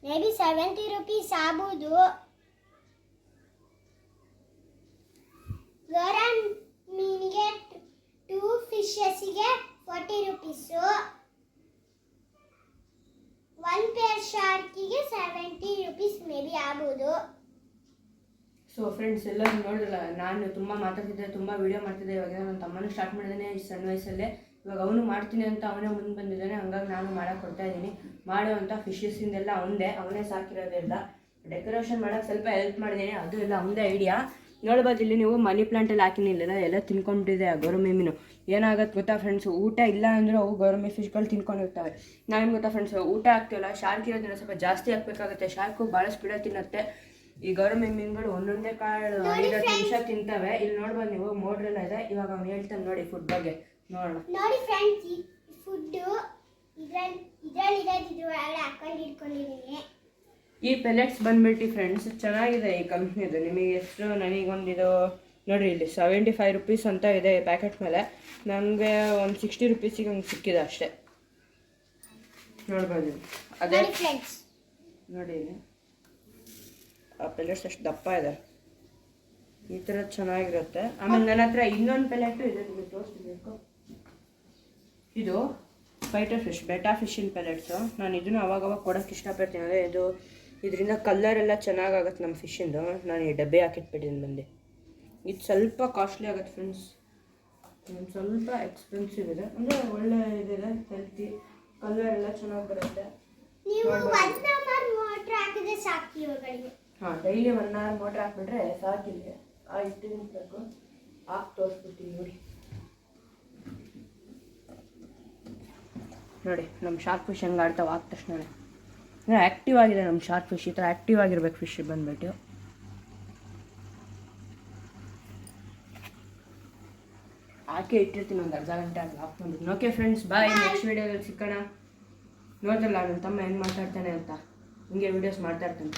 Maybe 70 rupees ಆಗ್ಬೋದು. ಗೌರನ್ ಮೀನಿಗೆ 2 ಫಿಶಸ್ಗೆ 40 rupees. 1 peer ಶಾರ್ಕಿಗೆ 70 rupees maybe ಆಗ್ಬೋದು. ಸೊ ಫ್ರೆಂಡ್ಸ್ ಎಲ್ಲರೂ ನೋಡಿದ್ರಲ್ಲ, ನಾನು ತುಂಬ ಮಾತಾಡ್ತಿದ್ದೆ, ತುಂಬ ವೀಡಿಯೋ ಮಾಡ್ತಿದ್ದೆ. ಇವಾಗ ನನ್ನ ತಮ್ಮನೂ ಸ್ಟಾರ್ಟ್ ಮಾಡಿದ್ದಾನೆ ಈ ಸಣ್ಣ ವಯಸ್ಸಲ್ಲೇ. ಇವಾಗ ಅವನು ಮಾಡ್ತೀನಿ ಅಂತ ಅವನೇ ಮುಂದೆ ಬಂದಿದ್ದಾನೆ, ಹಂಗಾಗಿ ನಾನು ಮಾಡಕ್ಕೆ ಕೊಡ್ತಾ ಇದ್ದೀನಿ. ಮಾಡುವಂಥ ಫಿಶಸ್ಸಿಂದೆಲ್ಲ ಅವನೇ ಸಾಕಿರೋದೆಲ್ಲ. ಡೆಕೋರೇಷನ್ ಮಾಡೋಕ್ಕೆ ಸ್ವಲ್ಪ ಹೆಲ್ಪ್ ಮಾಡಿದ್ದೀನಿ, ಅದು ಎಲ್ಲ ಅವನದೇ ಐಡಿಯಾ. ನೋಡ್ಬೋದು ಇಲ್ಲಿ ನೀವು ಮನಿ ಪ್ಲಾಂಟಲ್ಲಿ ಹಾಕಿನಿಲ್ಲ, ಎಲ್ಲ ತಿನ್ಕೊಂಡ್ಬಿಟ್ಟಿದೆ ಆ ಗೌರಮಿ ಮೀನು. ಏನಾಗುತ್ತೆ ಗೊತ್ತಾ ಫ್ರೆಂಡ್ಸ್, ಊಟ ಇಲ್ಲ ಅಂದರೂ ಅವು ಗೌರಮಿ ಫಿಶ್ಗಳು ತಿನ್ಕೊಂಡಿರ್ತಾವೆ. ನಾವೇನು ಗೊತ್ತಾ ಫ್ರೆಂಡ್ಸ್, ಊಟ ಹಾಕ್ತೀವಲ್ಲ, ಶಾರ್ಕ್ ಇರೋದನ್ನ ಸ್ವಲ್ಪ ಜಾಸ್ತಿ ಹಾಕಬೇಕಾಗುತ್ತೆ. ಶಾರ್ಕು ಭಾಳ ಸ್ಪೀಡಾಗಿ ತಿನ್ನುತ್ತೆ. ಈ ಗೌರಮಿ ಮೀನುಗಳು ಒಂದೊಂದೇ ಕಾಳು 5 ನಿಮಿಷ ತಿಂತವೆ. ಇಲ್ಲಿ ನೋಡ್ಬೋದು ನೀವು, ಮೋಡ್ರೆಲ್ಲ ಇದೆ. ಇವಾಗ ಅವ್ನು ಹೇಳ್ತಾನೆ ನೋಡಿ ಫುಡ್ ಬಗ್ಗೆ, ನೋಡೋಣ. ನೋಡಿ ಫ್ರೆಂಡ್ಸ್, ಈ ಫುಡ್ ಇದ್ರೊಳಗಡೆ ಹಾಕೊಂಡು ಇಟ್ಕೊಂಡಿದ್ದೀನಿ. ಈ ಪೆಲೆಟ್ಸ್ ಬಂದ್ಬಿಟ್ಟು ಫ್ರೆಂಡ್ಸ್ ಚೆನ್ನಾಗಿದೆ ಈ ಕಂಪ್ನಿದು. ನಿಮಗೆ ಎಷ್ಟು, ನನಗೊಂದಿದು ನೋಡಿರಿ ಇಲ್ಲಿ 75 rupees ಅಂತ ಇದೆ ಪ್ಯಾಕೆಟ್ ಮೇಲೆ. ನನಗೆ ಒಂದು 60 rupeesiಗೆ ಹಂಗೆ ಸಿಕ್ಕಿದೆ ಅಷ್ಟೇ. ನೋಡ್ಬೋದು ಅದೇ ಫ್ರೆಂಡ್ಸ್, ನೋಡಿ ಇಲ್ಲಿ ಆ ಪೆಲೆಟ್ಸ್ ಅಷ್ಟು ದಪ್ಪ ಇದೆ. ಈ ಥರ ಚೆನ್ನಾಗಿರುತ್ತೆ. ಆಮೇಲೆ ನನ್ನ ಹತ್ರ ಇನ್ನೊಂದು ಪೆಲೆಟು ಇದೆ, ನಿಮಗೆ ತೋರಿಸ್ಬೇಕು. ಇದು ಫೈಟರ್ ಫಿಶ್, ಬೆಟಾ ಫಿಶಿನ ಪೆಲೆಟ್ಸು. ನಾನು ಇದನ್ನು ಅವಾಗವಾಗ ಕೊಡೋಕ್ಕೆ ಇಷ್ಟಪಡ್ತೀನಿ. ಅಂದರೆ ಇದರಿಂದ ಕಲರ್ ಎಲ್ಲ ಚೆನ್ನಾಗಾಗುತ್ತೆ ನಮ್ಮ ಫಿಶಿಂದು. ನಾನು ಈ ಡಬ್ಬೆ ಹಾಕಿಟ್ಬಿಟ್ಟಿದ್ದೀನಿ ಬಂದು. ಇದು ಸ್ವಲ್ಪ ಕಾಸ್ಟ್ಲಿ ಆಗುತ್ತೆ ಫ್ರೆಂಡ್ಸ್, ಒಂದು ಸ್ವಲ್ಪ ಎಕ್ಸ್ಪೆನ್ಸಿವ್ ಇದೆ. ಅಂದರೆ ಒಳ್ಳೆ ಇದಿದೆ, ಹೆಲ್ತಿ, ಕಲರ್ ಎಲ್ಲ ಚೆನ್ನಾಗಿ ಬರುತ್ತೆ. ನೀವು 1 hour ಮೋಟರ್ ಹಾಕಿದ್ರೆ ಸಾಕು ಇವುಗಳಿಗೆ. ಹಾಂ, ಡೈಲಿ 1 hour ಮೋಟ್ರ್ ಹಾಕ್ಬಿಟ್ರೆ ಸಾಕಿಲ್ಲ. ಆ ಇಟ್ಟಿನ ಸಾಕು. ಹಾಕಿ ತೋರಿಸ್ಬಿಡ್ತೀನಿ ನೋಡಿ. ನೋಡಿ ನಮ್ಮ ಶಾರ್ಕ್ ಫಿಶ್ ಹೆಂಗೆ ಆಡ್ತಾವೆ ಆದ ತಕ್ಷಣ. ಆ್ಯಕ್ಟಿವ್ ಆಗಿದೆ ನಮ್ಮ ಶಾರ್ಕ್ ಫಿಶ್. ಈ ಥರ ಆ್ಯಕ್ಟಿವ್ ಆಗಿರ್ಬೇಕು ಫಿಶ್ ಬಂದುಬಿಟ್ಟು. ಹಾಕಿ ಇಟ್ಟಿರ್ತೀನಿ ಒಂದು ಅರ್ಧ ಗಂಟೆ ಅದು ಆಫ್ ಮಾಡ್ಬಿಟ್ಟು. ಓಕೆ ಫ್ರೆಂಡ್ಸ್, ಬಾಯ್. ನೆಕ್ಸ್ಟ್ ವೀಡಿಯೋದಲ್ಲಿ ಸಿಕ್ಕೋಣ. ನೋಡ್ತಲ್ಲ ನನ್ನ ತಮ್ಮ ಹೆಂಗೆ ಮಾತಾಡ್ತಾನೆ ಅಂತ, ಹಿಂಗೆ ವೀಡಿಯೋಸ್ ಮಾಡ್ತಾ ಇರ್ತಾನೆ.